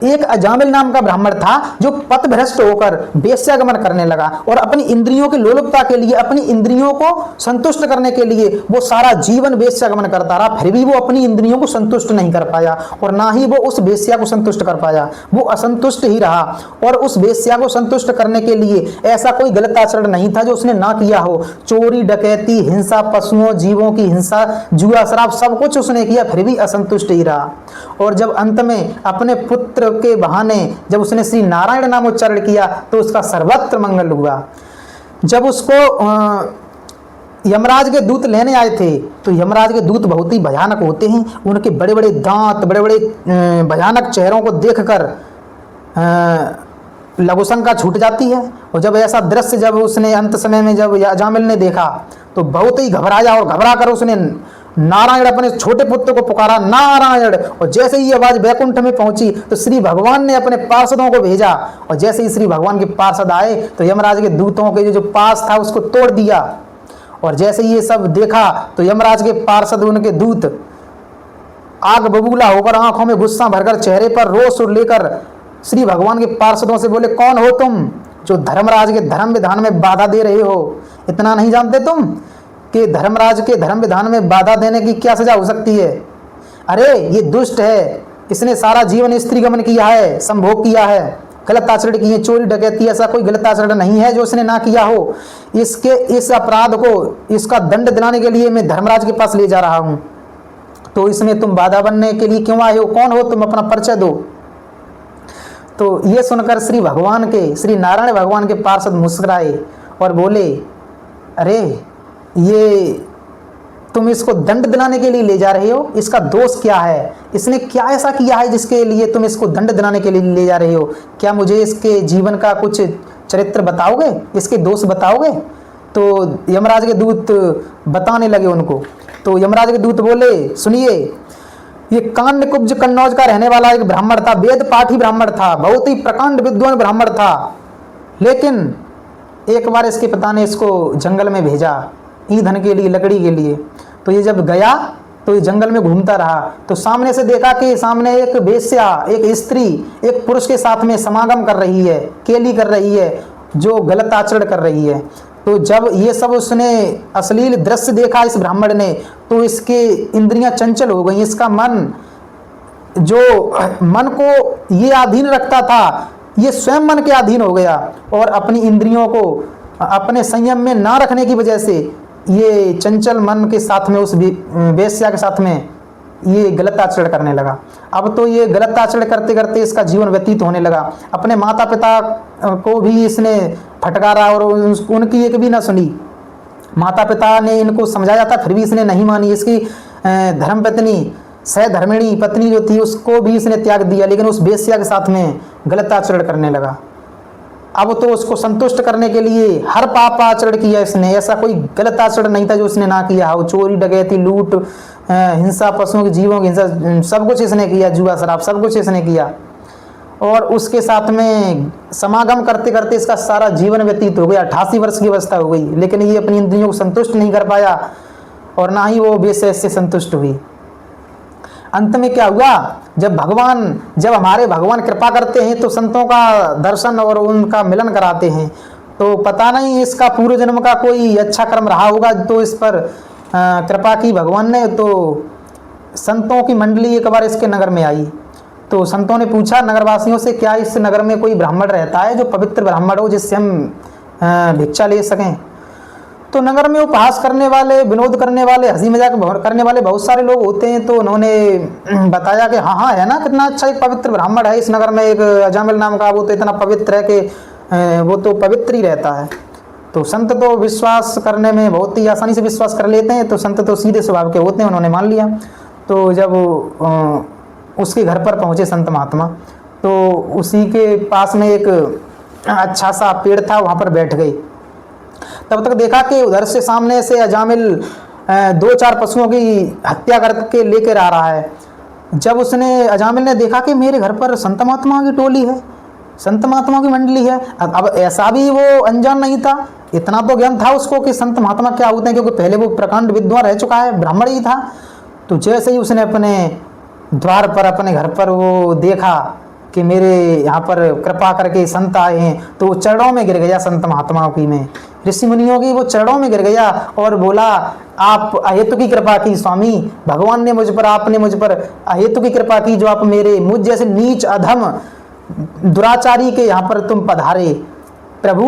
एक अजामिल नाम का ब्राह्मण था जो पथभ्रष्ट होकर वेश्यागमन करने लगा और अपनी इंद्रियों की लोलुपता के लिए, अपनी इंद्रियों को संतुष्ट करने के लिए वो सारा जीवन वेश्यागमन करता रहा। फिर भी वो अपनी इंद्रियों को संतुष्ट नहीं कर पाया और ना ही वो उस वेश्या को संतुष्ट कर पाया, वो असंतुष्ट ही रहा। और उस वेश्या को संतुष्ट करने के लिए ऐसा कोई गलत आचरण नहीं था जो उसने ना किया हो। चोरी, डकैती, हिंसा, पशुओं जीवों की हिंसा, जुआ, शराब, सब कुछ उसने किया, फिर भी असंतुष्ट ही रहा। और जब अंत में अपने पुत्र के बहाने जब उसने श्री नारायण नाम उच्चारण किया तो उसका सर्वत्र मंगल हुआ। जब उसको यमराज के दूत लेने आए थे तो यमराज के दूत बहुत ही भयानक होते हैं। उनके बड़े बड़े दांत, बड़े बड़े भयानक चेहरों को देखकर लघुशंका छूट जाती है। और जब ऐसा दृश्य जब उसने अंत समय में जब अजामिल ने देखा तो बहुत ही घबराया और घबरा कर उसने नारायण अपने छोटे पुत्र को पुकारा, नारायण। और जैसे ही आवाज वैकुंठ में पहुंची तो श्री भगवान ने अपने पार्षदों को भेजा और जैसे ही श्री भगवान के पार्षद आए तो यमराज के दूतों के जो पास था उसको तोड़ दिया। और जैसे ही ये सब देखा तो यमराज के पार्षद, उनके दूत आग बबूला होकर, आंखों में गुस्सा भरकर, चेहरे पर रोष लेकर श्री भगवान के पार्षदों से बोले, कौन हो तुम जो धर्मराज के धर्म विधान में बाधा दे रहे हो? इतना नहीं जानते तुम कि धर्मराज के धर्म विधान में बाधा देने की क्या सजा हो सकती है? अरे ये दुष्ट है, इसने सारा जीवन स्त्री गमन किया है, संभोग किया है, गलत आचरण किए, चोरी डकैती, ऐसा कोई गलत आचरण नहीं है जो उसने ना किया हो। इसके इस अपराध को, इसका दंड दिलाने के लिए मैं धर्मराज के पास ले जा रहा हूं। तो इसमें तुम बाधा बनने के लिए क्यों आए हो? कौन हो तुम? अपना परिचय दो। तो ये सुनकर श्री भगवान के, श्री नारायण भगवान के पार्षद मुस्कुराए और बोले, अरे ये तुम इसको दंड दिलाने के लिए ले जा रहे हो, इसका दोष क्या है? इसने क्या ऐसा किया है जिसके लिए तुम इसको दंड दिलाने के लिए ले जा रहे हो? क्या मुझे इसके जीवन का कुछ चरित्र बताओगे, इसके दोष बताओगे? तो यमराज के दूत बताने लगे उनको। तो यमराज के दूत बोले, सुनिए, ये कांडकुब्ज कन्नौज का रहने वाला एक ब्राह्मण था, वेद पाठी ब्राह्मण था, बहुत ही प्रकांड विद्वान ब्राह्मण था। लेकिन एक बार इसके पिता ने इसको जंगल में भेजा ईंधन के लिए, लकड़ी के लिए। तो ये जब गया तो ये जंगल में घूमता रहा तो सामने से देखा कि सामने एक वेश्या, एक स्त्री एक पुरुष के साथ में समागम कर रही है, केली कर रही है, जो गलत आचरण कर रही है। तो जब ये सब उसने अश्लील दृश्य देखा इस ब्राह्मण ने तो इसके इंद्रियां चंचल हो गई। इसका मन, जो मन को ये अधीन रखता था, ये स्वयं मन के अधीन हो गया और अपनी इंद्रियों को अपने संयम में ना रखने की वजह से ये चंचल मन के साथ में, उस वेश्या के साथ में ये गलत आचरण करने लगा। अब तो ये गलत आचरण करते करते इसका जीवन व्यतीत होने लगा। अपने माता पिता को भी इसने फटकारा और उनकी एक भी ना सुनी। माता पिता ने इनको समझाया था फिर भी इसने नहीं मानी। इसकी धर्मपत्नी, सहधर्मिणी पत्नी जो थी उसको भी इसने त्याग दिया, लेकिन उस वेश्या के साथ में गलत आचरण करने लगा। अब तो उसको संतुष्ट करने के लिए हर पाप आचरण किया इसने। ऐसा कोई गलत आचरण नहीं था जो उसने ना किया हो। चोरी डकैती, लूट, हिंसा, पशुओं की जीवों की हिंसा, सब कुछ इसने किया, जुआ शराब सब कुछ इसने किया। और उसके साथ में समागम करते करते इसका सारा जीवन व्यतीत हो गया। 88 वर्ष की अवस्था हो गई, लेकिन ये अपनी इंद्रियों को संतुष्ट नहीं कर पाया और ना ही वो वेश्या से संतुष्ट हुई। अंत में क्या हुआ, जब हमारे भगवान कृपा करते हैं तो संतों का दर्शन और उनका मिलन कराते हैं। तो पता नहीं इसका पूर्व जन्म का कोई अच्छा कर्म रहा होगा तो इस पर कृपा की भगवान ने। तो संतों की मंडली एक बार इसके नगर में आई तो संतों ने पूछा नगरवासियों से, क्या इस नगर में कोई ब्राह्मण रहता है जो पवित्र ब्राह्मण हो, जिससे हम भिक्षा ले सकें? तो नगर में उपहास करने वाले, विनोद करने वाले, हंसी मजाक करने वाले बहुत सारे लोग होते हैं। तो उन्होंने बताया कि हाँ हाँ है ना, कितना अच्छा एक पवित्र ब्राह्मण है इस नगर में, एक अजामिल नाम का, वो तो इतना पवित्र है कि वो तो पवित्र ही रहता है। तो संत तो विश्वास करने में बहुत ही आसानी से विश्वास कर लेते हैं। तो संत तो सीधे स्वभाव के होते हैं, उन्होंने मान लिया। तो जब उसके घर पर पहुँचे संत महात्मा तो उसी के पास में एक अच्छा सा पेड़ था, वहाँ पर बैठ गए। तब तक देखा कि उधर से सामने से अजामिल 2-4 पशुओं की हत्या करके लेकर आ रहा है। जब उसने अजामिल ने देखा कि मेरे घर पर संत महात्मा की टोली है, संत महात्मा की मंडली है। अब ऐसा भी वो अनजान नहीं था, इतना तो ज्ञान था उसको कि संत महात्मा क्या होते हैं, क्योंकि पहले वो प्रकांड विद्वान रह चुका है, ब्राह्मण ही था। तो जैसे ही उसने अपने द्वार पर, अपने घर पर वो देखा कि मेरे यहाँ पर कृपा करके संत आए हैं, तो वो चरणों में गिर गया संत महात्माओं की में, ऋषि मुनियों की वो चरणों में गिर गया और बोला आप अहेतु की कृपा की स्वामी, भगवान ने मुझ पर, आपने मुझ पर अहेतु की कृपा की, जो आप मेरे मुझ जैसे नीच अधम दुराचारी के यहाँ पर तुम पधारे। प्रभु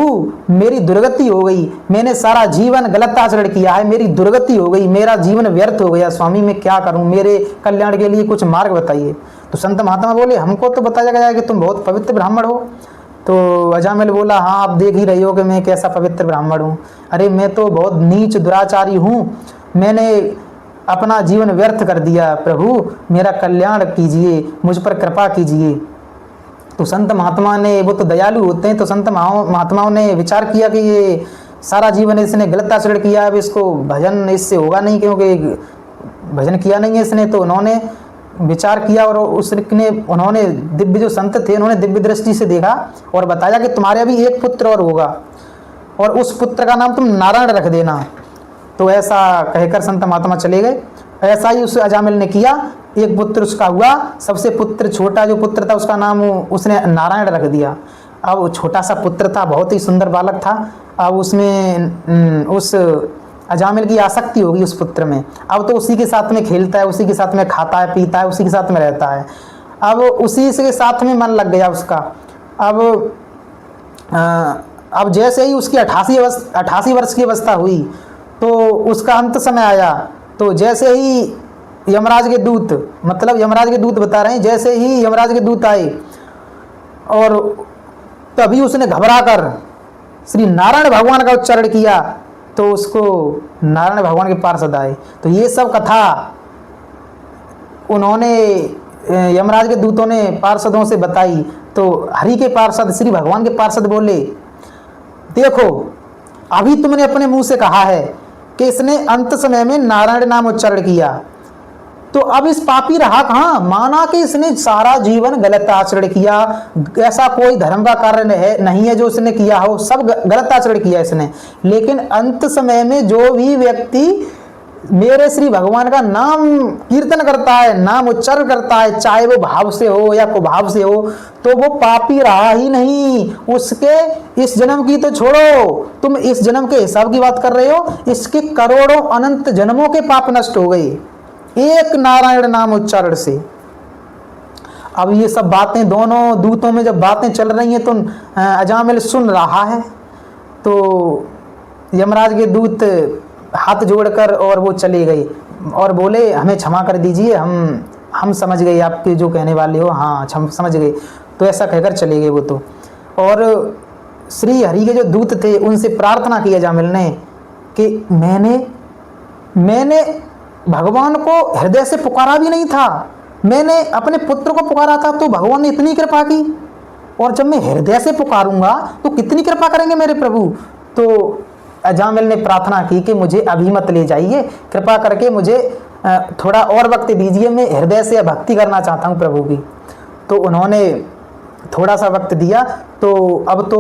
मेरी दुर्गति हो गई, मैंने सारा जीवन गलत आचरण किया है, मेरी दुर्गति हो गई, मेरा जीवन व्यर्थ हो गया स्वामी, मैं क्या करूं, मेरे कल्याण के लिए कुछ मार्ग बताइए। तो संत महात्मा बोले हमको तो बताया गया है कि तुम बहुत पवित्र ब्राह्मण हो। तो अजामिल बोला हाँ आप देख ही रही हो कि मैं कैसा पवित्र ब्राह्मण हूँ। अरे मैं तो बहुत नीच दुराचारी हूँ, मैंने अपना जीवन व्यर्थ कर दिया, प्रभु मेरा कल्याण कीजिए, मुझ पर कृपा कीजिए। तो संत महात्मा ने, वो तो दयालु होते हैं, तो संत महात्माओं ने विचार किया कि ये सारा जीवन इसने गलत आचरण किया, अब इसको भजन इससे होगा नहीं, क्योंकि भजन किया नहीं है इसने। तो उन्होंने विचार किया और उन्होंने दिव्य जो संत थे उन्होंने दिव्य दृष्टि से देखा और बताया कि तुम्हारे अभी एक पुत्र और होगा और उस पुत्र का नाम तुम नारायण रख देना। तो ऐसा कहकर संत महात्मा चले गए। ऐसा ही उस अजामिल ने किया, एक पुत्र उसका हुआ, सबसे पुत्र छोटा जो पुत्र था उसका नाम उसने नारायण रख दिया। अब छोटा सा पुत्र था, बहुत ही सुंदर बालक था। अब उसमें उस अजामिल की आसक्ति होगी उस पुत्र में, अब तो उसी के साथ में खेलता है, उसी के साथ में खाता है पीता है, उसी के साथ में रहता है। अब उसी के साथ में मन लग गया उसका। अब जैसे ही उसकी 88 वर्ष की अवस्था हुई तो उसका अंत समय आया। तो जैसे ही यमराज के दूत, मतलब यमराज के दूत बता रहे हैं, जैसे ही यमराज के दूत आए और तभी उसने घबरा कर श्री नारायण भगवान का उच्चारण किया, तो उसको नारायण भगवान के पार्षद आए। तो ये सब कथा उन्होंने यमराज के दूतों ने पार्षदों से बताई। तो हरि के पार्षद, श्री भगवान के पार्षद बोले देखो अभी तुमने अपने मुंह से कहा है कि इसने अंत समय में नारायण नाम उच्चारण किया, तो अब इस पापी रहा कहाँ। माना कि इसने सारा जीवन गलत आचरण किया, ऐसा कोई धर्म का कार्य नहीं है जो इसने किया हो, सब गलत आचरण किया इसने। लेकिन अंत समय में जो भी व्यक्ति मेरे श्री भगवान का नाम कीर्तन करता है, नाम उच्चारण करता है, चाहे वो भाव से हो या कुभाव से हो, तो वो पापी रहा ही नहीं। उसके इस जन्म की तो छोड़ो, तुम इस जन्म के हिसाब की बात कर रहे हो, इसके करोड़ों अनंत जन्मों के पाप नष्ट हो गए एक नारायण नाम उच्चारण से। अब ये सब बातें दोनों दूतों में जब बातें चल रही हैं तो अजामिल सुन रहा है। तो यमराज के दूत हाथ जोड़कर और वो चले गए और बोले हमें क्षमा कर दीजिए, हम समझ गए आपके जो कहने वाले हो, हाँ समझ गए। तो ऐसा कहकर चले गए वो तो। और श्री हरि के जो दूत थे उनसे प्रार्थना की अजामिल ने कि मैंने भगवान को हृदय से पुकारा भी नहीं था, मैंने अपने पुत्र को पुकारा था, तो भगवान ने इतनी कृपा की, और जब मैं हृदय से पुकारूंगा तो कितनी कृपा करेंगे मेरे प्रभु। तो अजामिल ने प्रार्थना की कि मुझे अभी मत ले जाइए, कृपा करके मुझे थोड़ा और वक्त दीजिए, मैं हृदय से भक्ति करना चाहता हूँ प्रभु की। तो उन्होंने थोड़ा सा वक्त दिया। तो अब तो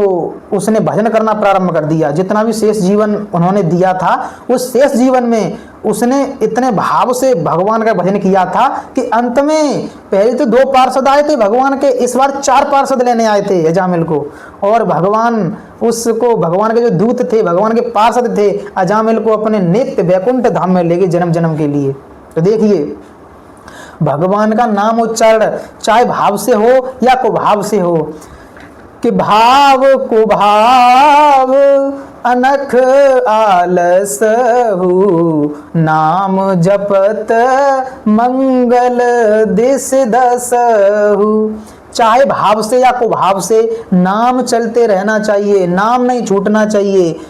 उसने भजन करना प्रारंभ कर दिया। जितना भी शेष जीवन उन्होंने दिया था, उस शेष जीवन में उसने इतने भाव से भगवान का भजन किया था कि अंत में पहले तो 2 पार्षद आए थे भगवान के, इस बार 4 पार्षद लेने आए थे अजामिल को। और भगवान के जो दूत थे, भगवान के पार्षद थे, अजामिल को अपने नित्य वैकुंठ धाम में ले गए जन्म जन्म के लिए। तो देखिए भगवान का नाम उच्चारण चाहे भाव से हो या कुभाव से हो, कि भाव कुभाव अनख आलस हु, नाम जपत मंगल दिस दसहु। चाहे भाव से या कुभाव से नाम चलते रहना चाहिए, नाम नहीं छूटना चाहिए।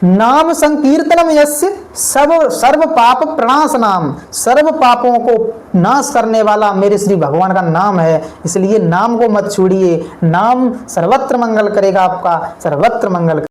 नाम संकीर्तनम यस्य सर्व पाप प्रणाश नाम, सर्व पापों को नाश करने वाला मेरे श्री भगवान का नाम है, इसलिए नाम को मत छोड़िए। नाम सर्वत्र मंगल करेगा, आपका सर्वत्र मंगल।